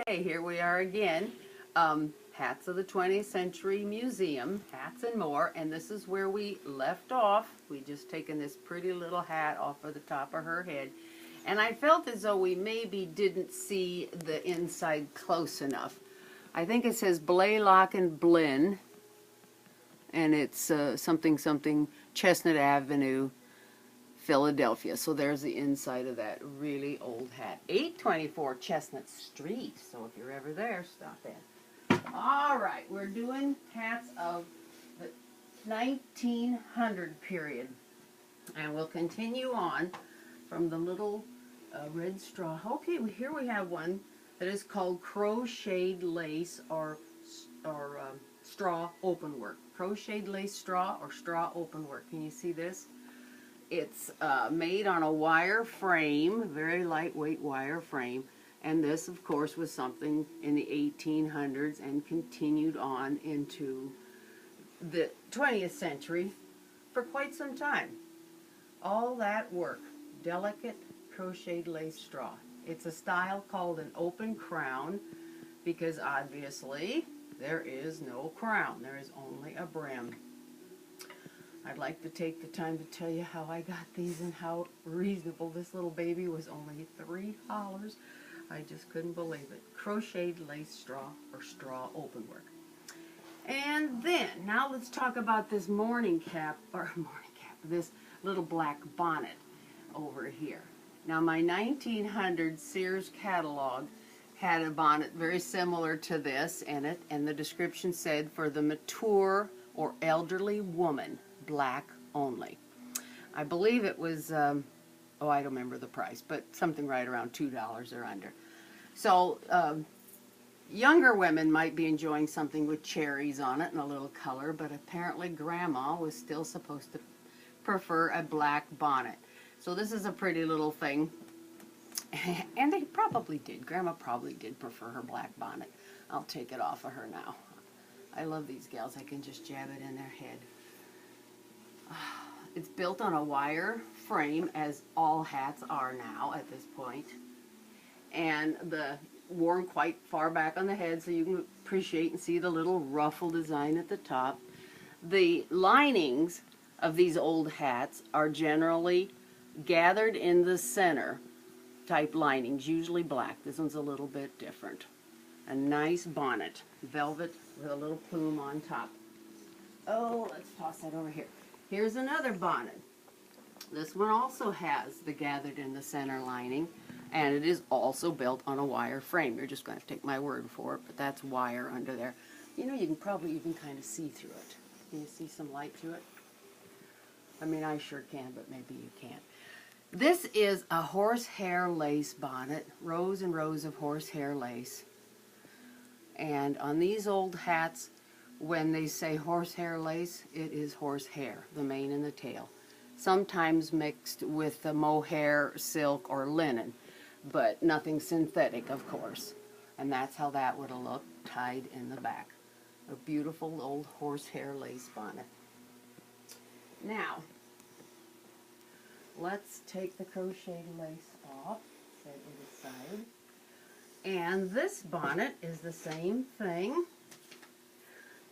Okay, here we are again. Hats of the 20th Century Museum, hats and more, and this is where we left off. We just taken this pretty little hat off of the top of her head, and I felt as though we maybe didn't see the inside close enough. I think it says Blaylock and Blinn, and it's something Chestnut Avenue, Philadelphia. So there's the inside of that really old hat. 824 Chestnut Street. So if you're ever there, stop in. All right, we're doing hats of the 1900 period. And we'll continue on from the little red straw. Okay, here we have one that is called crocheted lace or straw open work. Crocheted lace straw or straw open work. Can you see this? It's made on a wire frame, very lightweight wire frame, and this, of course, was something in the 1800s and continued on into the 20th century for quite some time. All that work, delicate crocheted lace straw. It's a style called an open crown because obviously there is no crown, there is only a brim. I'd like to take the time to tell you how I got these and how reasonable. This little baby was only $3. I just couldn't believe it. Crocheted lace straw or straw open work. And then, now let's talk about this this little black bonnet over here. Now my 1900 Sears catalog had a bonnet very similar to this in it, and the description said for the mature or elderly woman, black only. I believe it was, I don't remember the price, but something right around $2 or under. So younger women might be enjoying something with cherries on it and a little color, but apparently Grandma was still supposed to prefer a black bonnet. So this is a pretty little thing, and they probably did. Grandma probably did prefer her black bonnet. I'll take it off of her now. I love these gals. I can just jab it in their head. It's built on a wire frame, as all hats are now at this point, and worn quite far back on the head so you can appreciate and see the little ruffle design at the top. The linings of these old hats are generally gathered in the center type linings, usually black. This one's a little bit different. A nice bonnet, velvet with a little plume on top. Oh, let's toss that over here. Here's another bonnet. This one also has the gathered in the center lining, and it is also built on a wire frame. You're just going to have to take my word for it, but that's wire under there. You know, you can probably even kind of see through it. Can you see some light through it? I mean, I sure can, but maybe you can't. This is a horsehair lace bonnet, rows and rows of horsehair lace. And on these old hats, when they say horsehair lace, it is horsehair, the mane and the tail. Sometimes mixed with the mohair, silk, or linen, but nothing synthetic, of course. And that's how that would have looked, tied in the back. A beautiful old horsehair lace bonnet. Now, let's take the crocheted lace off, set it aside. And this bonnet is the same thing.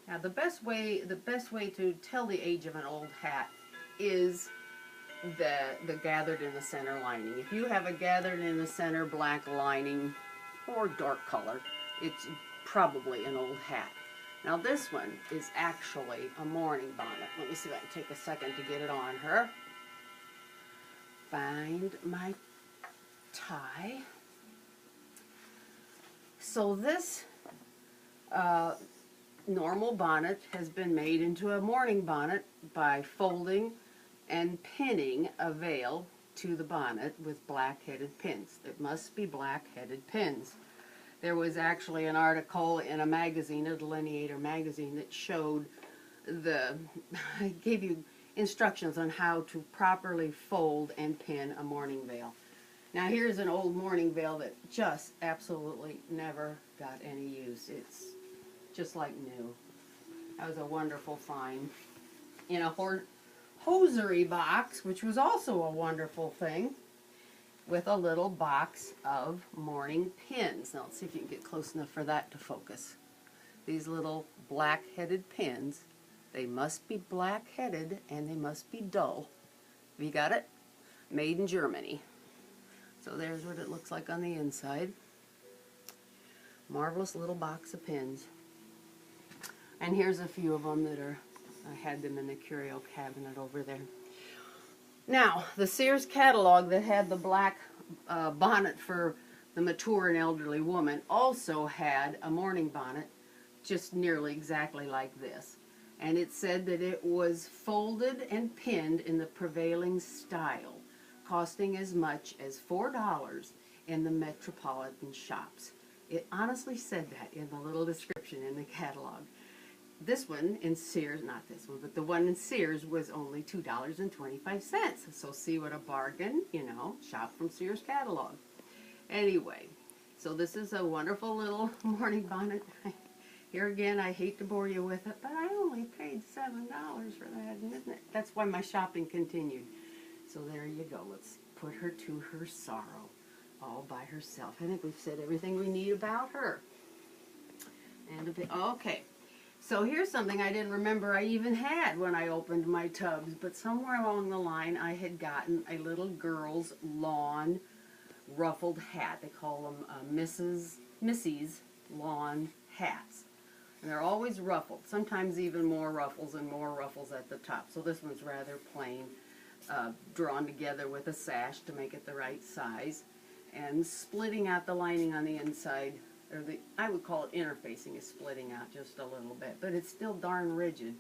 Now the best way to tell the age of an old hat is the gathered in the center lining. If you have a gathered in the center black lining or dark color, it's probably an old hat. Now this one is actually a morning bonnet. Let me see if I can take a second to get it on her. Find my tie. So this normal bonnet has been made into a morning bonnet by folding and pinning a veil to the bonnet with black-headed pins. It must be black-headed pins. There was actually an article in a magazine, a Delineator magazine, that showed gave you instructions on how to properly fold and pin a morning veil. Now here's an old morning veil that just absolutely never got any use. It's just like new. That was a wonderful find. In a hosiery box, which was also a wonderful thing, with a little box of mourning pins. Now let's see if you can get close enough for that to focus. These little black-headed pins, they must be black-headed and they must be dull. Have you got it? Made in Germany. So there's what it looks like on the inside. Marvelous little box of pins. And here's a few of them that are, I had them in the curio cabinet over there. Now, the Sears catalog that had the black bonnet for the mature and elderly woman also had a mourning bonnet just nearly exactly like this. And it said that it was folded and pinned in the prevailing style, costing as much as $4 in the metropolitan shops. It honestly said that in the little description in the catalog. This one in Sears, not this one, but the one in Sears was only $2.25. So see what a bargain, you know, shop from Sears catalog. Anyway, so this is a wonderful little mourning bonnet. Here again, I hate to bore you with it, but I only paid $7 for that, isn't it? That's why my shopping continued. So there you go. Let's put her to her sorrow all by herself. I think we've said everything we need about her. And a bit, okay. So here's something I didn't remember I even had when I opened my tubs, but somewhere along the line I had gotten a little girl's lawn ruffled hat. They call them Missy's lawn hats. And they're always ruffled, sometimes even more ruffles and more ruffles at the top. So this one's rather plain, drawn together with a sash to make it the right size, and splitting out the lining on the inside. Or I would call it interfacing is splitting out just a little bit, but it's still darn rigid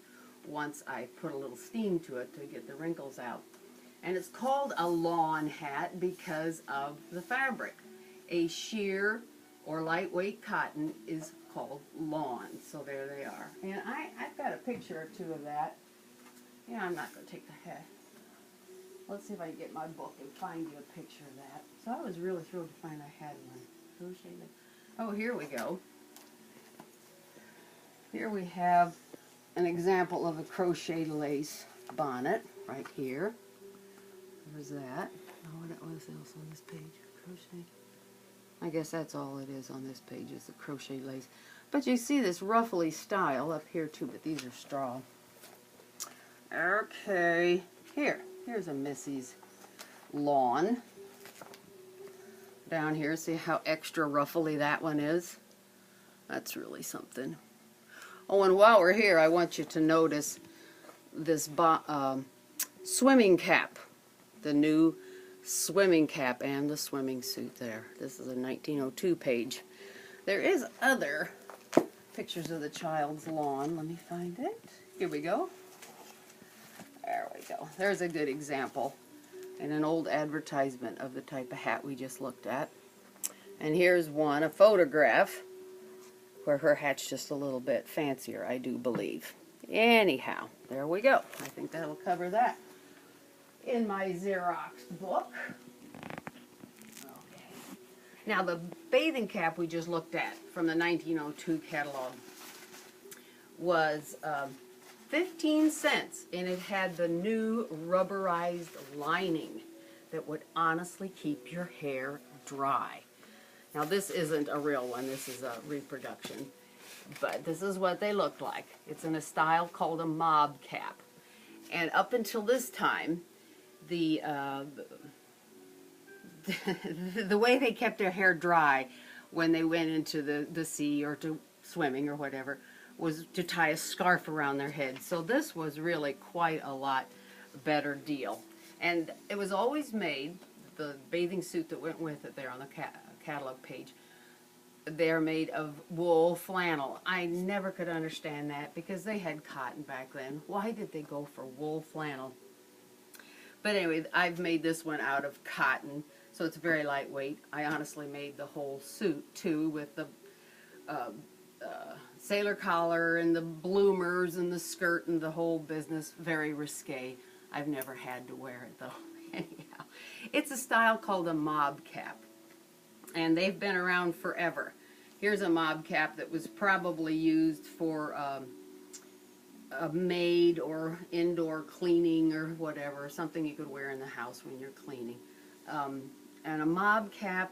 once I put a little steam to it to get the wrinkles out. And it's called a lawn hat because of the fabric. A sheer or lightweight cotton is called lawn. So there they are. And I've got a picture or two of that. Yeah, I'm not going to take the hat. Let's see if I can get my book and find you a picture of that. So I was really thrilled to find I had one. Crocheted. Oh, here we go. Here we have an example of a crocheted lace bonnet right here. There's that. Oh, what else on this page? Crochet. I guess that's all it is on this page is the crochet lace. But you see this ruffly style up here too, but these are straw. Okay, here's a Missy's lawn. Down here, see how extra ruffly that one is? That's really something. Oh, and while we're here, I want you to notice this swimming cap. The new swimming cap and the swimming suit there. This is a 1902 page. There is other pictures of the child's lawn. Let me find it. Here we go. There we go. There's a good example. And an old advertisement of the type of hat we just looked at. And here's one, a photograph, where her hat's just a little bit fancier, I do believe. Anyhow, there we go. I think that'll cover that in my Xerox book. Okay. Now the bathing cap we just looked at from the 1902 catalog was 15 cents, and it had the new rubberized lining that would honestly keep your hair dry. Now this isn't a real one, this is a reproduction, but this is what they look like. It's in a style called a mob cap. And up until this time, the way they kept their hair dry when they went into the sea or to swimming or whatever was to tie a scarf around their head. So this was really quite a lot better deal. And it was always made, the bathing suit that went with it there on the catalog page, they're made of wool flannel. I never could understand that because they had cotton back then. Why did they go for wool flannel? But anyway, I've made this one out of cotton, so it's very lightweight. I honestly made the whole suit too with the sailor collar and the bloomers and the skirt and the whole business. Very risque. I've never had to wear it though. Anyhow, it's a style called a mob cap, and they've been around forever. Here's a mob cap that was probably used for a maid or indoor cleaning or whatever, something you could wear in the house when you're cleaning. And a mob cap,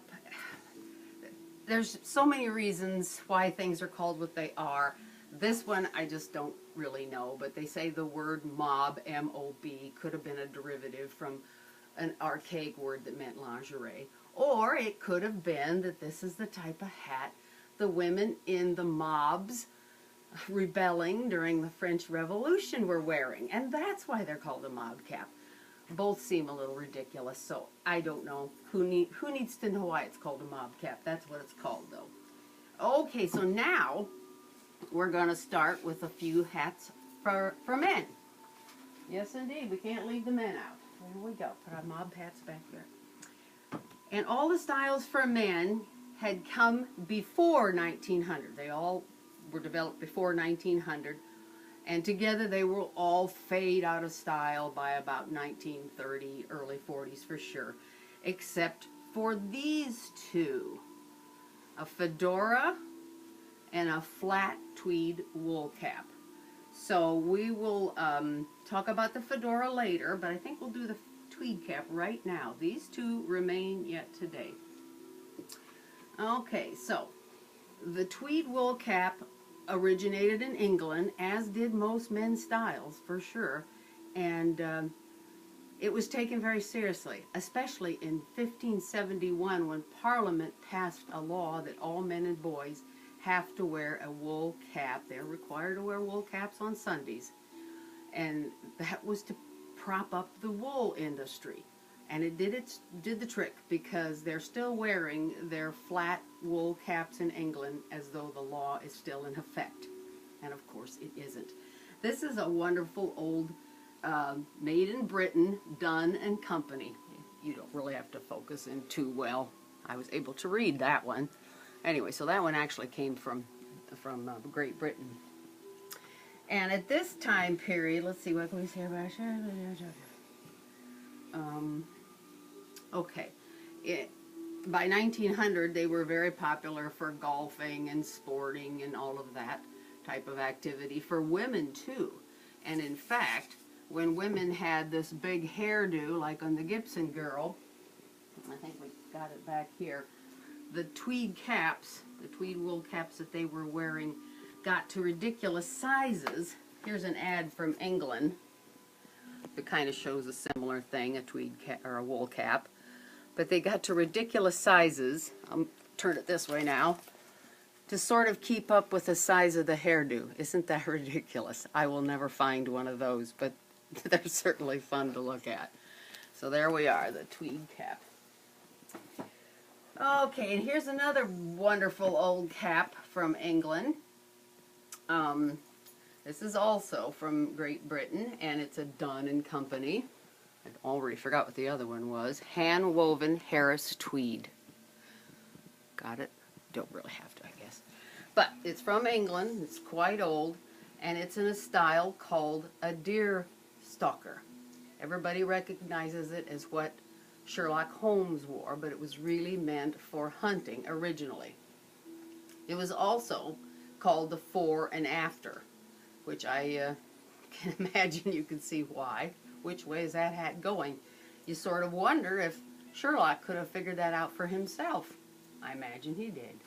there's so many reasons why things are called what they are. This one I just don't really know, but they say the word mob, M-O-B, could have been a derivative from an archaic word that meant lingerie. Or it could have been that this is the type of hat the women in the mobs rebelling during the French Revolution were wearing, and that's why they're called a mob cap. Both seem a little ridiculous, so I don't know. Who needs to know why it's called a mob cap? That's what it's called, though. Okay, so now we're going to start with a few hats for men. Yes, indeed. We can't leave the men out. Here we go. Put our mob hats back here. And all the styles for men had come before 1900. They all were developed before 1900. And together they will all fade out of style by about 1930, early 40s for sure. Except for these two. A fedora and a flat tweed wool cap. So we will talk about the fedora later, but I think we'll do the tweed cap right now. These two remain yet today. Okay, so the tweed wool cap originated in England, as did most men's styles, for sure. And it was taken very seriously, especially in 1571 when Parliament passed a law that all men and boys have to wear a wool cap. They're required to wear wool caps on Sundays. And that was to prop up the wool industry. And it did the trick, because they're still wearing their flat wool caps in England as though the law is still in effect. And of course it isn't. This is a wonderful old made in Britain, Dunn and Company. You don't really have to focus in too well. I was able to read that one. Anyway, so that one actually came from Great Britain. And at this time period, let's see, what can we say about okay. By 1900, they were very popular for golfing and sporting and all of that type of activity. For women, too. And in fact, when women had this big hairdo, like on the Gibson girl, I think we got it back here, the tweed caps, the tweed wool caps that they were wearing, got to ridiculous sizes. Here's an ad from England that kind of shows a similar thing, a tweed cap or a wool cap. But they got to ridiculous sizes. I'll turn it this way now, to sort of keep up with the size of the hairdo. Isn't that ridiculous? I will never find one of those, but they're certainly fun to look at. So there we are, the tweed cap. Okay, and here's another wonderful old cap from England. This is also from Great Britain, and it's a Dunn and Company. I already forgot what the other one was. Hand-woven Harris tweed. Got it? Don't really have to, I guess. But it's from England. It's quite old, and it's in a style called a deer stalker. Everybody recognizes it as what Sherlock Holmes wore, but it was really meant for hunting originally. It was also called the fore and after, which I can imagine you can see why. Which way is that hat going? You sort of wonder if Sherlock could have figured that out for himself. I imagine he did.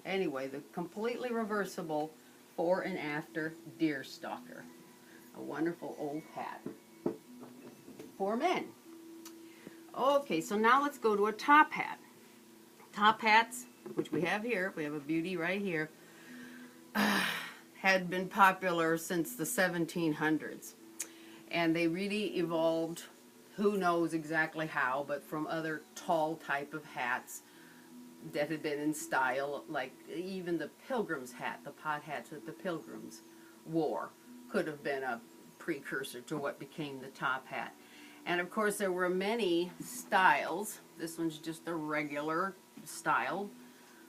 Anyway, the completely reversible fore and after deer stalker. A wonderful old hat for men. Okay, so now let's go to a top hat. Top hats, which we have here, we have a beauty right here, had been popular since the 1700s. And they really evolved, who knows exactly how, but from other tall type of hats that had been in style, like even the pilgrim's hat, the pot hats that the pilgrims wore, could have been a precursor to what became the top hat. And of course there were many styles. This one's just a regular style.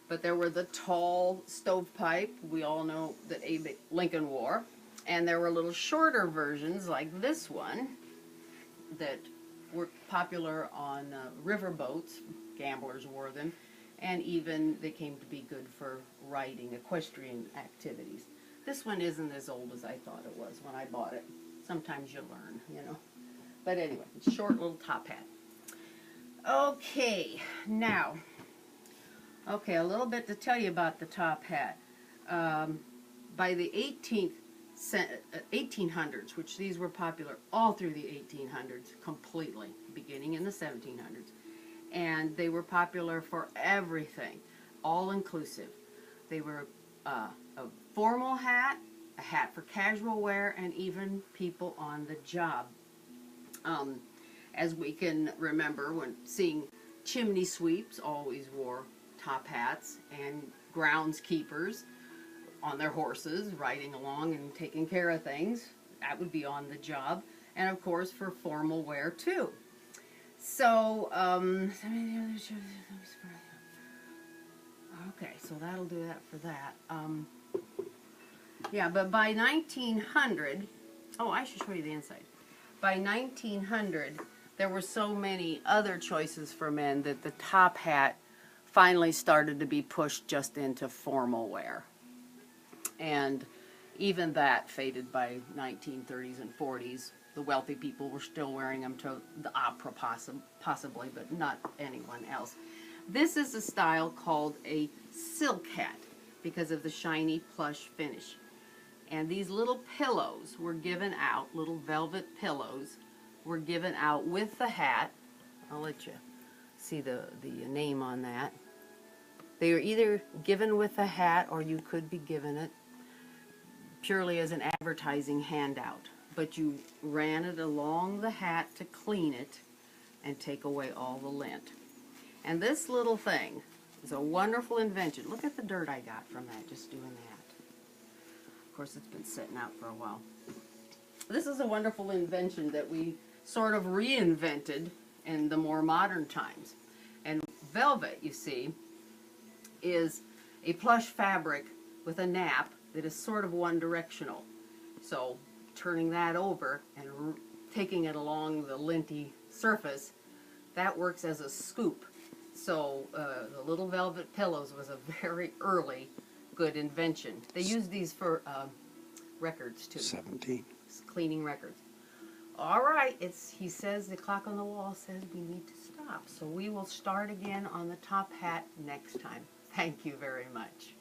But there were the tall stovepipe, we all know that Abe Lincoln wore. And there were little shorter versions like this one that were popular on riverboats. Gamblers wore them. And even they came to be good for riding, equestrian activities. This one isn't as old as I thought it was when I bought it. Sometimes you learn, you know. But anyway, short little top hat. Okay, now, okay, a little bit to tell you about the top hat. By the 1800s, which these were popular all through the 1800s, completely, beginning in the 1700s, and they were popular for everything, all inclusive. They were a formal hat, a hat for casual wear, and even people on the job. As we can remember, when seeing chimney sweeps always wore top hats, and groundskeepers on their horses riding along and taking care of things, that would be on the job, and of course for formal wear too. So okay, so that'll do that for that. Yeah, but by 1900, oh, I should show you the inside. By 1900, there were so many other choices for men that the top hat finally started to be pushed just into formal wear. And even that faded by 1930s and 40s. The wealthy people were still wearing them to the opera possibly, but not anyone else. This is a style called a silk hat because of the shiny plush finish. And these little pillows were given out, little velvet pillows were given out with the hat. I'll let you see the name on that. They were either given with the hat or you could be given it purely as an advertising handout. But you ran it along the hat to clean it and take away all the lint. And this little thing is a wonderful invention. Look at the dirt I got from that, just doing that. Of course, it's been sitting out for a while. This is a wonderful invention that we sort of reinvented in the more modern times. And velvet, you see, is a plush fabric with a nap that is sort of one-directional. So turning that over and taking it along the linty surface, that works as a scoop. So the little velvet pillows was a very early good invention. They used these for records too. 17. Cleaning records. All right, he says the clock on the wall says we need to stop. So we will start again on the top hat next time. Thank you very much.